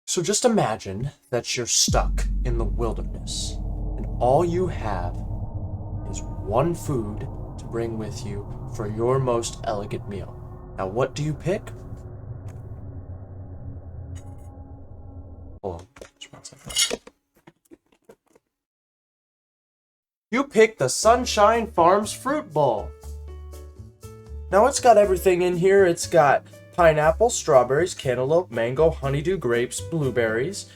So just imagine that you're stuck in the wilderness, and all you have is one food to bring with you for your most elegant meal. Now, what do you pick? Hold on, just one second. You pick the Sunshine Farms Fruit Bowl. Now, it's got everything in here. It's got pineapple, strawberries, cantaloupe, mango, honeydew, grapes, blueberries.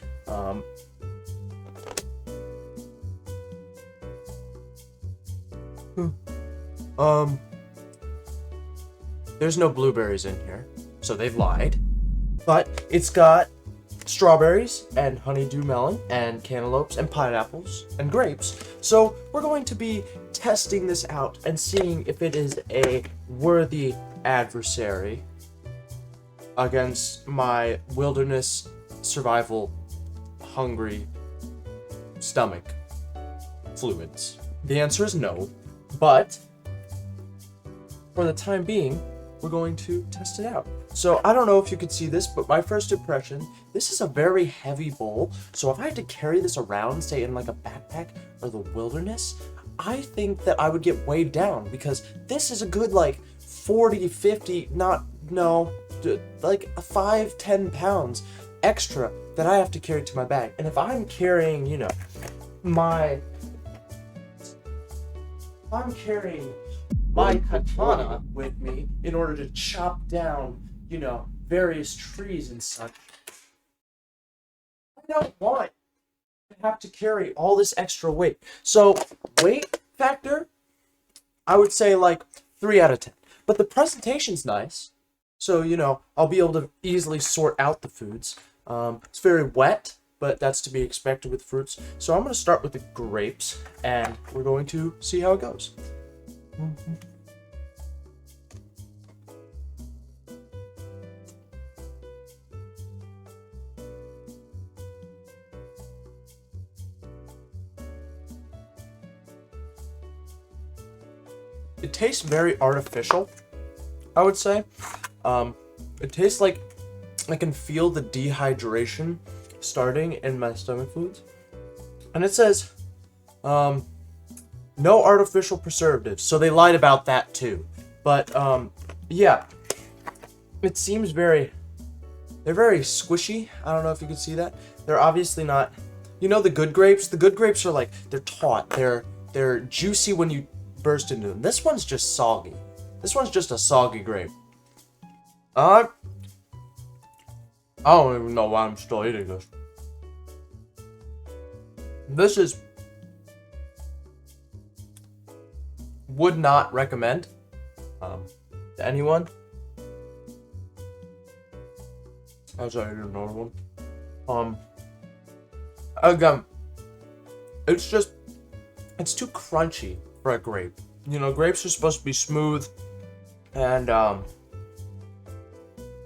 Hmm, um, there's no blueberries in here, so they've lied. But it's got strawberries and honeydew melon and cantaloupes and pineapples and grapes. So we're going to be testing this out and seeing if it is a worthy adversary against my wilderness survival hungry stomach fluids. The answer is no, but for the time being, we're going to test it out. So I don't know if you could see this, but my first impression, this is a very heavy bowl. So if I had to carry this around, say in like a backpack or the wilderness, I think that I would get weighed down because this is a good like 40, 50, like 5-10 pounds extra that I have to carry to my bag. And if I'm carrying, my katana with me in order to chop down, various trees and such, I don't want to have to carry all this extra weight. So, weight factor, I would say like 3 out of 10. But the presentation's nice. So, I'll be able to easily sort out the foods. It's very wet, but that's to be expected with fruits. So I'm going to start with the grapes, and we're going to see how it goes. It tastes very artificial, I would say. It tastes like I can feel the dehydration starting in my stomach fluids. And it says, no artificial preservatives. So they lied about that too. But, yeah. It seems they're very squishy. I don't know if you can see that. They're obviously not, the good grapes? The good grapes are like, they're taut. They're juicy when you burst into them. This one's just soggy. This one's just a soggy grape. I don't even know why I'm still eating this. This is... would not recommend to anyone. As I eat another one. Again, it's too crunchy for a grape. Grapes are supposed to be smooth, and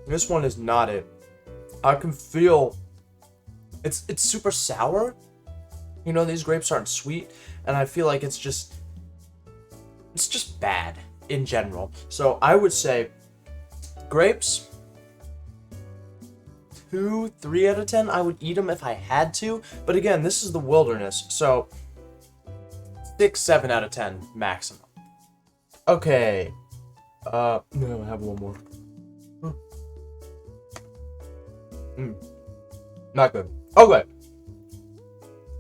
this one is not it. I can feel it's super sour. These grapes aren't sweet, and I feel like it's just bad in general. So I would say grapes 2-3 out of 10. I would eat them if I had to, but again, this is the wilderness, so 6-7 out of 10 maximum. Okay. No, I have one more. Not good. Okay.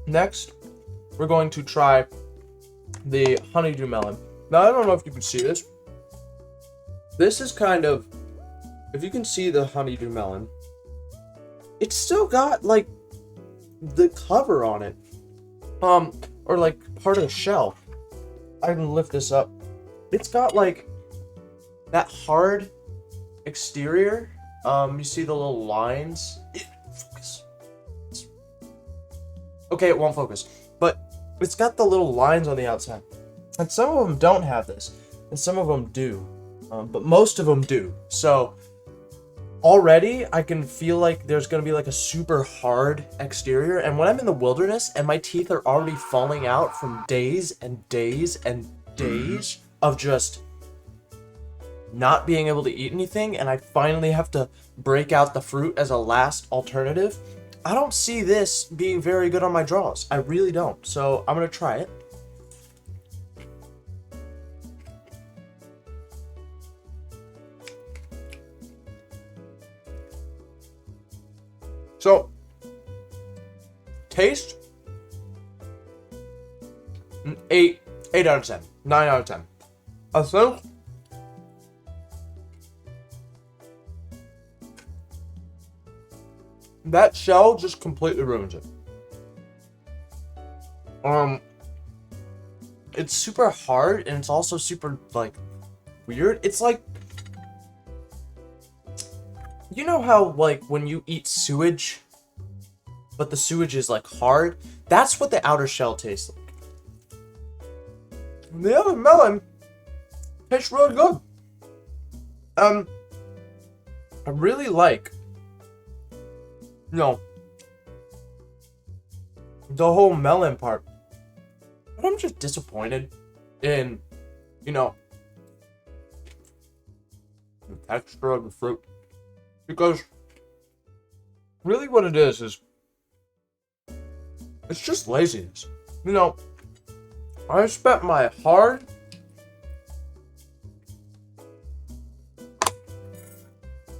Next, we're going to try the honeydew melon. Now, I don't know if you can see this. This is kind of, if you can see the honeydew melon, it's still got, like, the cover on it. Or, like, part of the shell. I can lift this up. It's got, like, that hard exterior. You see the little lines? Focus. Okay, it won't focus. But it's got the little lines on the outside. And some of them don't have this. And some of them do. But most of them do. So, already, I can feel like there's going to be like a super hard exterior. And when I'm in the wilderness and my teeth are already falling out from days and days and days of just not being able to eat anything, and I finally have to break out the fruit as a last alternative, I don't see this being very good on my draws. I really don't. So I'm gonna try it. So, taste, 8 out of 10, 9 out of 10. I think that shell just completely ruins it. It's super hard and it's also super like weird. It's like, you know how like when you eat sewage, but the sewage is like hard? That's what the outer shell tastes like. The other melon tastes really good. I really like, you know, the whole melon part. But I'm just disappointed in, you know, the texture of the fruit. Because really what it is it's just laziness. You know, I spent my hard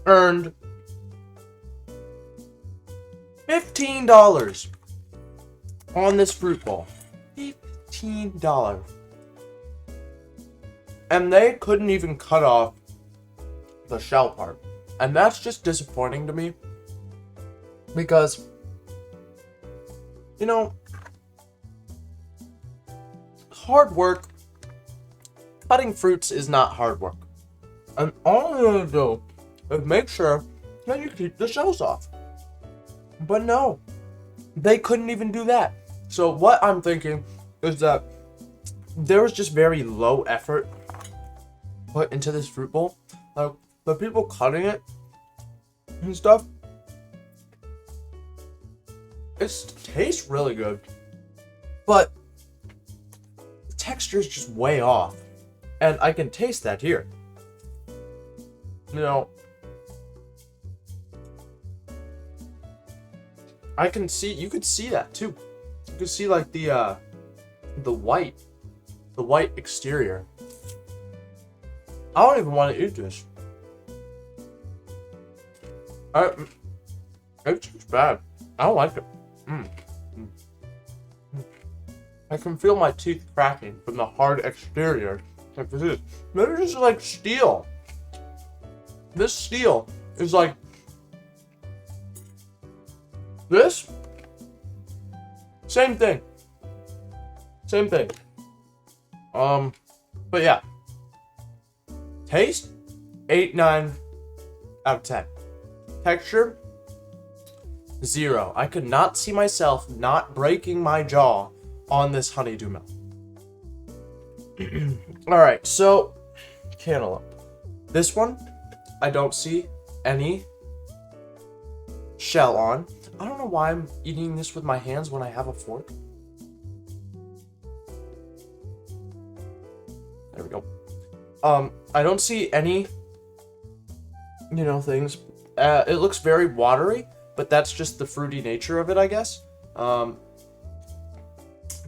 earned $15 on this fruit bowl. $15. And they couldn't even cut off the shell part. And that's just disappointing to me. Because, you know, hard work, cutting fruits is not hard work. And all you're gonna do is make sure that you keep the shells off. But no, they couldn't even do that. So what I'm thinking is that there was just very low effort put into this fruit bowl. Like, the people cutting it and stuff, it tastes really good, but the texture is just way off. And I can taste that here. You know, you could see that too. You could see like the white exterior. I don't even want to eat this. It's just bad. I don't like it. I can feel my teeth cracking from the hard exterior. Like this is maybe this is like steel. This steel is like this. Same thing. But yeah. Taste 8, 9 out of 10. Texture 0. I could not see myself not breaking my jaw on this honeydew melon. Alright, so cantaloupe. This one, I don't see any shell on. I don't know why I'm eating this with my hands when I have a fork. There we go. I don't see any, you know, things. It looks very watery, but that's just the fruity nature of it, I guess. But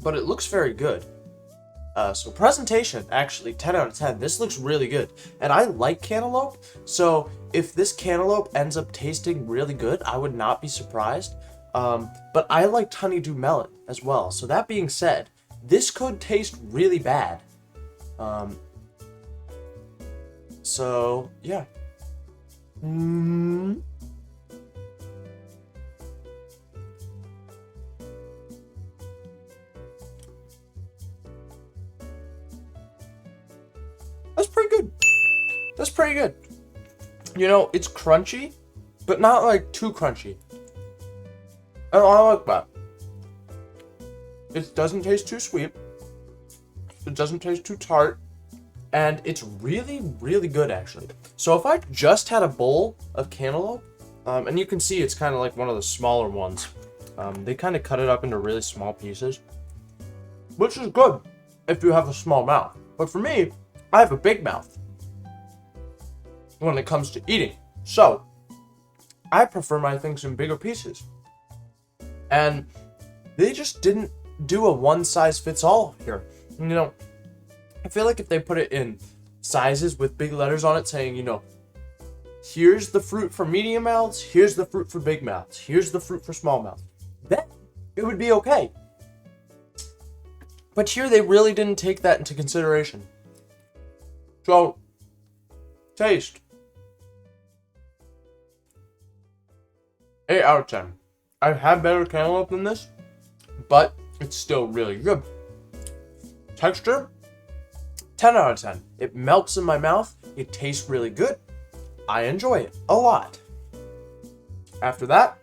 it looks very good. So presentation, actually, 10 out of 10. This looks really good. And I like cantaloupe, so if this cantaloupe ends up tasting really good, I would not be surprised. But I liked honeydew melon as well. So that being said, this could taste really bad. So, yeah. That's pretty good. That's pretty good. You know, it's crunchy, but not like too crunchy. And I like that. It doesn't taste too sweet. It doesn't taste too tart. And it's really, really good, actually. So if I just had a bowl of cantaloupe, and you can see it's kind of like one of the smaller ones. They kind of cut it up into really small pieces, which is good if you have a small mouth. But for me, I have a big mouth when it comes to eating. So I prefer my things in bigger pieces. And they just didn't do a one size fits all here. You know, I feel like if they put it in sizes with big letters on it saying, you know, here's the fruit for medium mouths, here's the fruit for big mouths, here's the fruit for small mouths, then it would be okay. But here they really didn't take that into consideration. So, taste. 8 out of 10. I've had better cantaloupe than this, but it's still really good. Texture, 10 out of 10. It melts in my mouth. It tastes really good. I enjoy it a lot. After that,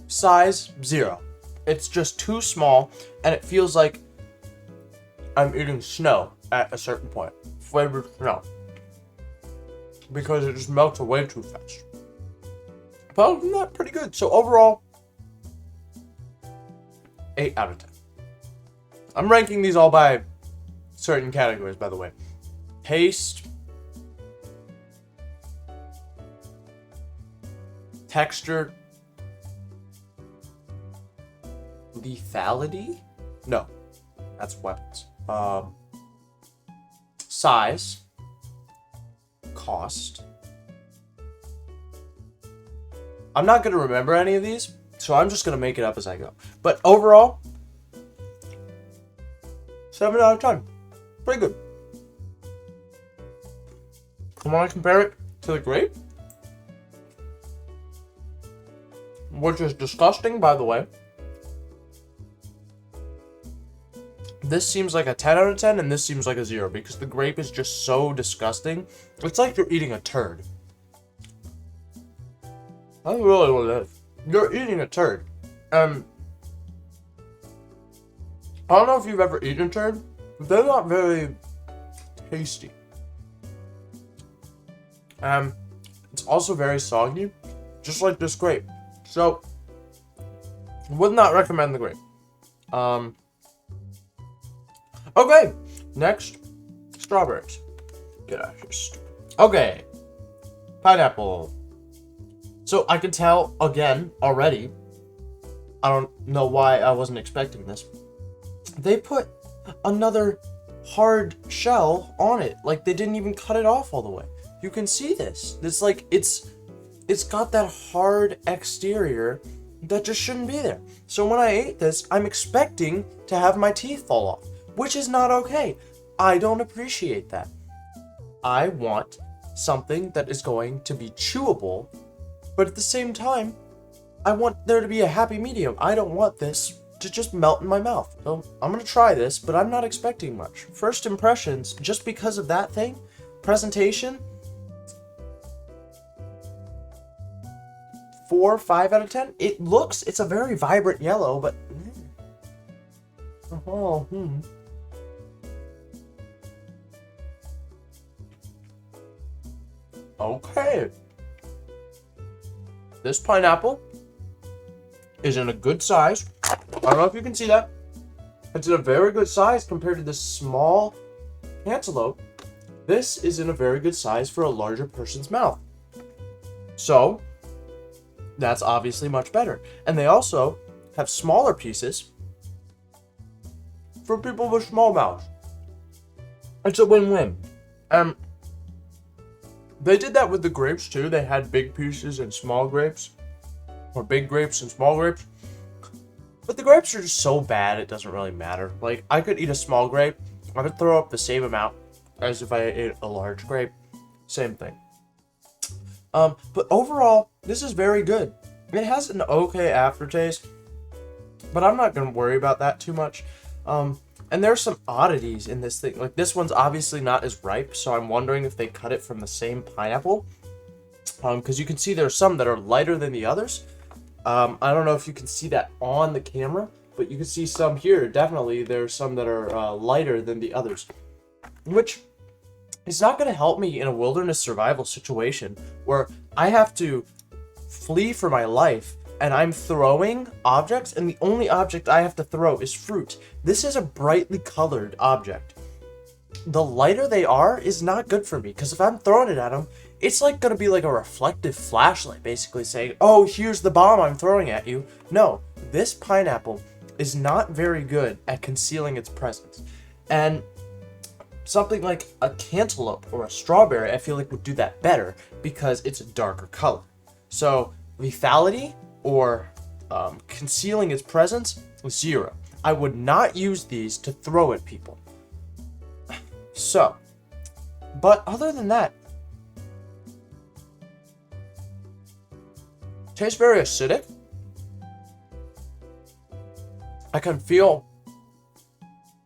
size, 0. It's just too small, and it feels like I'm eating snow at a certain point. Flavored snow. Because it just melts away too fast. But other than that, pretty good. So overall, 8 out of 10. I'm ranking these all by certain categories, by the way. Taste, texture, lethality? No, that's weapons. Size, cost. I'm not going to remember any of these, so I'm just going to make it up as I go. But overall, 7 out of 10. Pretty good. I want to compare it to the grape, which is disgusting, by the way. This seems like a 10 out of 10, and this seems like a 0, because the grape is just so disgusting. It's like you're eating a turd. That's really what it is. You're eating a turd. I don't know if you've ever eaten a turd, but they're not very tasty. It's also very soggy, just like this grape. So, would not recommend the grape. Okay, next, strawberries. Get out of here, stupid. Okay, pineapple. So I can tell, again, already, I don't know why I wasn't expecting this. They put another hard shell on it. Like, they didn't even cut it off all the way. You can see this. It's like, it's got that hard exterior that just shouldn't be there. So when I ate this, I'm expecting to have my teeth fall off, which is not okay. I don't appreciate that. I want something that is going to be chewable, but at the same time, I want there to be a happy medium. I don't want this to just melt in my mouth. So I'm going to try this, but I'm not expecting much. First impressions, just because of that thing, presentation, 4, 5 out of 10. It's a very vibrant yellow, but Okay. This pineapple is in a good size. I don't know if you can see that. It's in a very good size compared to this small cantaloupe. This is in a very good size for a larger person's mouth. So, that's obviously much better. And they also have smaller pieces for people with small mouths. It's a win-win. They did that with the grapes too. They had big pieces and small grapes. Or big grapes and small grapes. But the grapes are just so bad, it doesn't really matter. Like, I could eat a small grape. I would throw up the same amount as if I ate a large grape. Same thing. But overall, this is very good. It has an okay aftertaste, but I'm not going to worry about that too much. And there's some oddities in this thing. Like, this one's obviously not as ripe, so I'm wondering if they cut it from the same pineapple. Because you can see there's some that are lighter than the others. I don't know if you can see that on the camera, but you can see some here. Definitely, there's some that are lighter than the others. Which is not going to help me in a wilderness survival situation where I have to flee for my life and I'm throwing objects, and the only object I have to throw is fruit. This is a brightly colored object. The lighter they are is not good for me, because if I'm throwing it at them, it's like gonna be like a reflective flashlight, basically saying, oh, here's the bomb I'm throwing at you. No, this pineapple is not very good at concealing its presence. And something like a cantaloupe or a strawberry, I feel like would do that better because it's a darker color. So lethality or concealing its presence, 0. I would not use these to throw at people. So, but other than that, tastes very acidic. I can feel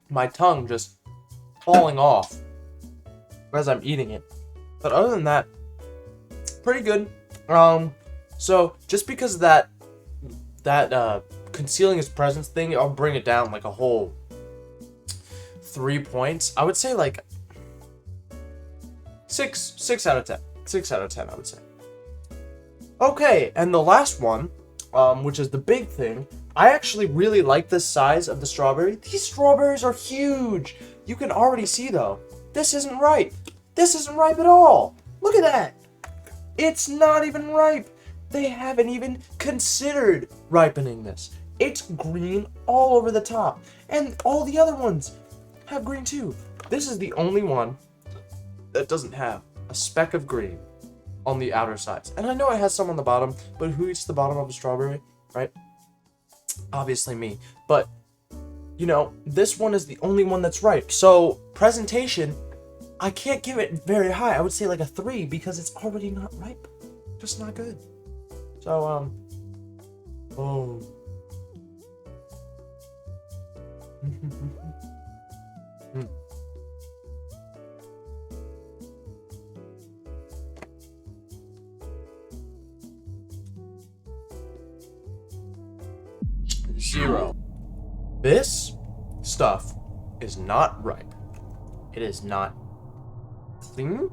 my tongue just falling off as I'm eating it. But other than that, pretty good. So just because of that concealing his presence thing, I'll bring it down like a whole 3 points. I would say like 6 out of 10. 6 out of 10, I would say. Okay, and the last one, which is the big thing, I actually really like the size of the strawberry. These strawberries are huge. You can already see though, this isn't ripe. This isn't ripe at all. Look at that. It's not even ripe. They haven't even considered ripening this. It's green all over the top. And all the other ones have green too. This is the only one that doesn't have a speck of green on the outer sides. And I know it has some on the bottom, but who eats the bottom of a strawberry, right? Obviously me. But, you know, this one is the only one that's ripe. So, presentation, I can't give it very high. I would say like a 3 because it's already not ripe. Just not good. So, oh. 0. This stuff is not ripe. It is not clean.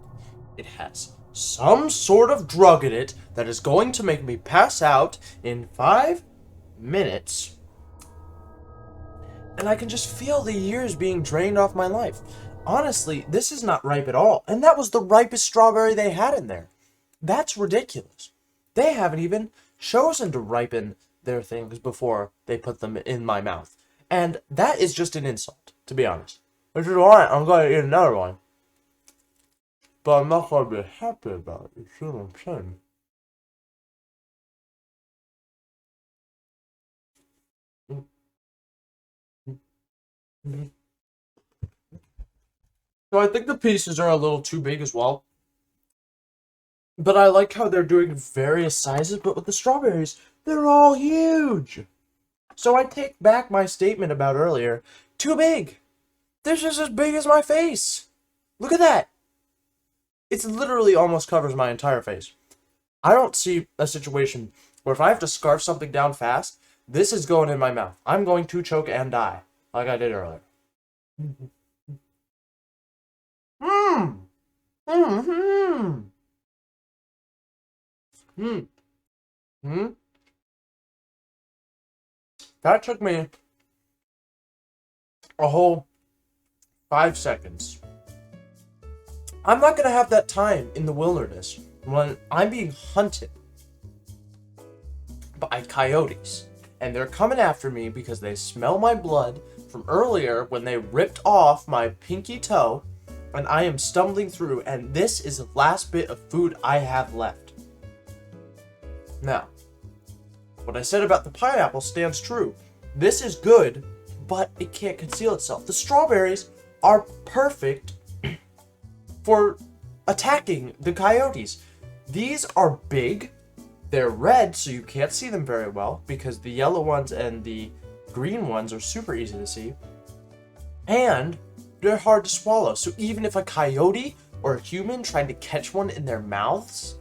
It has some sort of drug in it that is going to make me pass out in 5 minutes. And I can just feel the years being drained off my life. Honestly, this is not ripe at all. And that was the ripest strawberry they had in there. That's ridiculous. They haven't even chosen to ripen their things before they put them in my mouth. And that is just an insult, to be honest. Which is why I'm going to eat another one. But I'm not going to be happy about it. You see what I'm saying? So I think the pieces are a little too big as well. But I like how they're doing various sizes, but with the strawberries, they're all huge. So I take back my statement about earlier. Too big. This is as big as my face. Look at that. It literally almost covers my entire face. I don't see a situation where if I have to scarf something down fast, this is going in my mouth. I'm going to choke and die, like I did earlier. That took me a whole 5 seconds. I'm not going to have that time in the wilderness when I'm being hunted by coyotes. And they're coming after me because they smell my blood from earlier when they ripped off my pinky toe. And I am stumbling through, and this is the last bit of food I have left. Now, what I said about the pineapple stands true. This is good, but it can't conceal itself. The strawberries are perfect for attacking the coyotes. These are big. They're red, so you can't see them very well because the yellow ones and the green ones are super easy to see. And they're hard to swallow. So even if a coyote or a human tried to catch one in their mouths,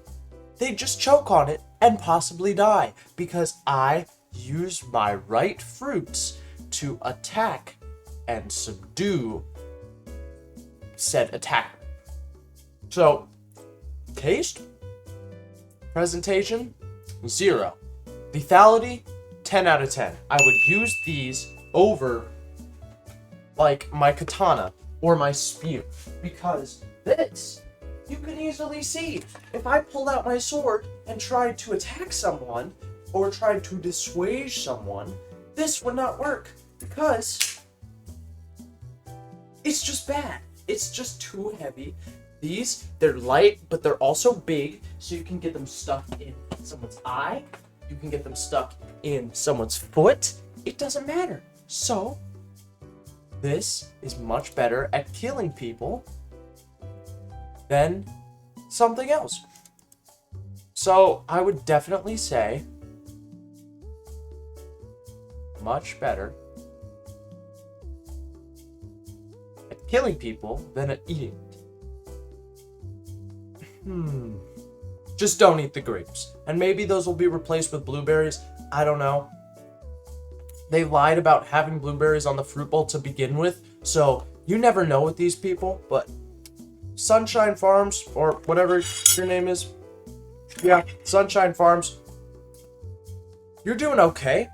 they'd just choke on it and possibly die because I use my right fruits to attack and subdue said attacker. So, taste, presentation, 0. Lethality, 10 out of 10. I would use these over like my katana or my spear because this you can easily see if I pulled out my sword and tried to attack someone or tried to dissuade someone, this would not work because it's just bad. It's just too heavy. These, they're light, but they're also big, so you can get them stuck in someone's eye. You can get them stuck in someone's foot. It doesn't matter. So, this is much better at killing people than something else. So, I would definitely say much better at killing people than at eating it. Just don't eat the grapes. And maybe those will be replaced with blueberries. I don't know. They lied about having blueberries on the fruit bowl to begin with, so you never know with these people, but Sunshine Farms, or whatever your name is, yeah, Sunshine Farms, you're doing okay,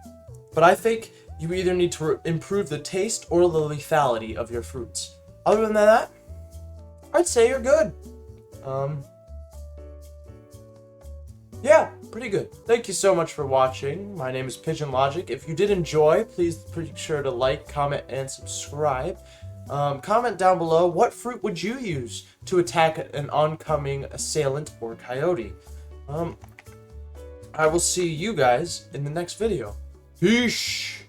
but I think you either need to improve the taste or the lethality of your fruits. Other than that, I'd say you're good. Yeah, pretty good. Thank you so much for watching. My name is Pigeon Logic. If you did enjoy, please be sure to like, comment, and subscribe. Comment down below, what fruit would you use to attack an oncoming assailant or coyote? I will see you guys in the next video. Peace!